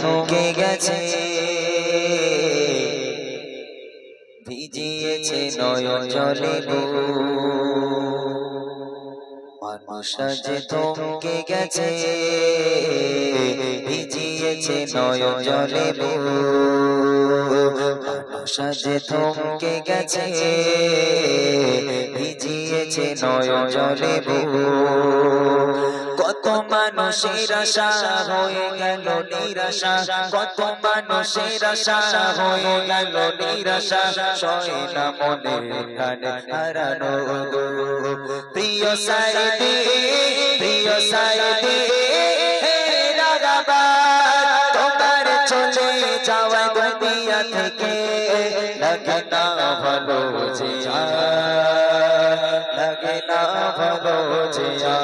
থমকে গেছে, ভিজিয়েছে নয়ন জলে গো। মানুষ যে থমকে গেছে, ভিজিয়েছে নয়ন জলে গো। মানুষ যে থমকে গেছে, ভিজিয়েছে নয়ন জলে গো। কত মানুষের আশা হয়ে গেল নিরাশা, কত মানুষের আশা হয়ে গেল নিরাশা, সয় না মনে প্রাণে হারানো দুঃখ। প্রিয় সাইদি, প্রিয় সাইদি হে রাগাবাদ, তোমার চলে যাওয়া দুনিয়া থেকে লাগে না ভালো জিয়া, লাগে না ভালো জিয়া,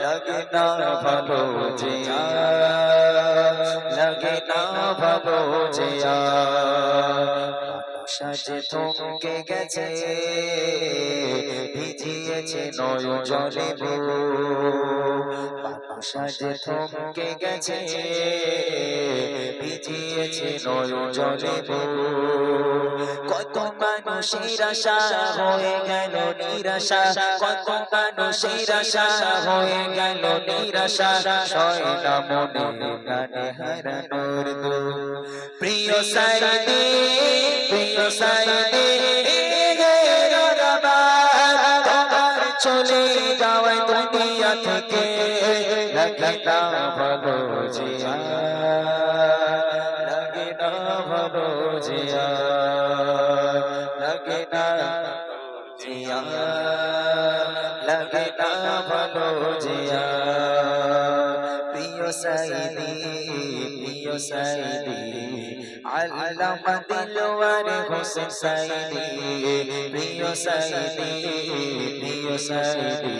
লাগে না ভালো জিয়া, লাগে না ভালো জিয়া। সাজে থমকে গেছে, ভিজিয়েছে নয়ন জলে গো। সাজে থমকে গেছে, ভিজিয়েছে নয়ন জলে গো। কত মানুষের আশা হয়ে গেল নিরাশা, কত মানুষের আশা হয়ে গেল নিরাশা, সয় না মনে প্রাণে হারানোর দুঃখ। প্রিয় সাইদি, প্রিয় সাইদি হে রাগাবাদ, তোমার চলে যাওয়া দুনিয়া থেকে লাগে না ভালো জিয়া, লাগে না ভালো জিয়া, লাগে না জিয়া, লাগে না ভালো জিয়া। প্রিয় সাইদি, প্রিয় সাইদি আল্লামা দিলওয়ার হোসেন সাইদি, প্রিয় সাইদি, প্রিয় সাইদি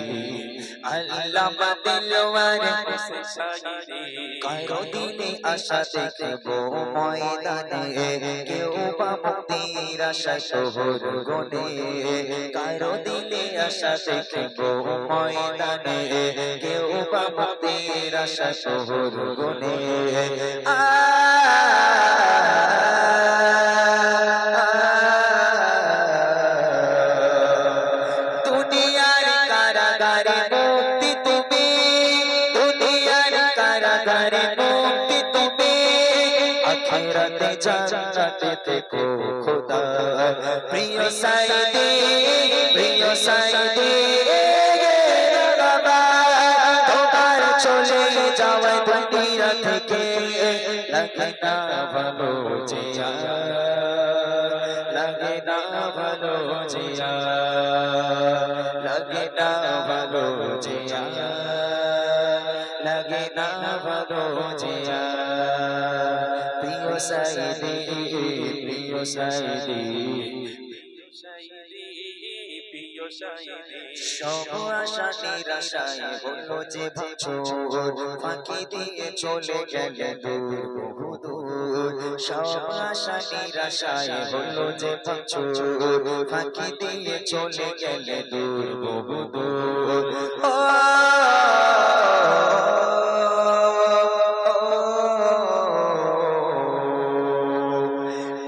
আল্লামা দিলওয়ার হোসেন সাইদি। কারো দিনে আশা দেখবো ময়দানে, কেউ বা মুক্তির আশায় শহর গনে। কারো দিলে আশা দেখবো ময়দানে, কেউ বা মুক্তির আশায় শহর গনে। দুনিয়ার কারাগারে মুক্তি তুমি, দুনিয়ার কারাগারে মুক্তি তুমি, আখিরাতে জান্নাতে থেকো খোদা। প্রিয় সাইদি, প্রিয় সাইদি তোমার চলে যাওয়া দুনিয়া থেকে লাগে না ভালো জিয়া, লাগে না ভালো জিয়া, লাগে না ভালো জিয়া, লাগে না ভালো জিয়া। প্রিয় সাইদি, প্রিয় সাইদি সব আশা নিরাশায় হলো যে ভাঙচুর, ফাঁকি দিয়ে চলে গেলে দূর বহু দূর। সব আশা নিরাশায় হলো যে ভাঙচুর, ফাঁকি দিয়ে চলে গেলে দূর বহু দূর। ও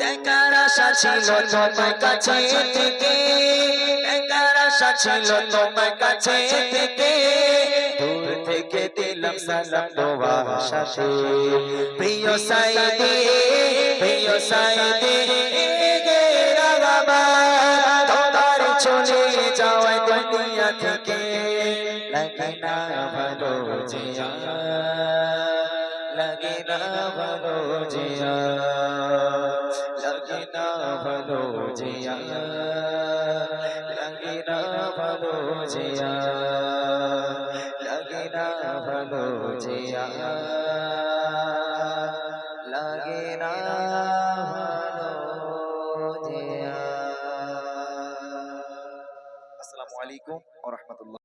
দেখার আশা ছিল তোমার কাছে থেকে, দেখার আশা ছিল তোমার কাছে থেকে, দূর থেকে দিলাম সালাম তোমার সাথে। প্রিয় সাইদি, প্রিয় সাইদি হে রাগাবাদ, তোমার চলে যাওয়া দুনিয়া থেকে লাগে না ভালো জিয়া, লাগে না ভালো জিয়া, লাগে না ভালো জিয়া, লাগে না ভালো জিয়া, লাগে না ভালো জিয়া, লাগে না ভালো জিয়া। আসসালামু আলাইকুম ওয়া রাহমাতুল্লাহ।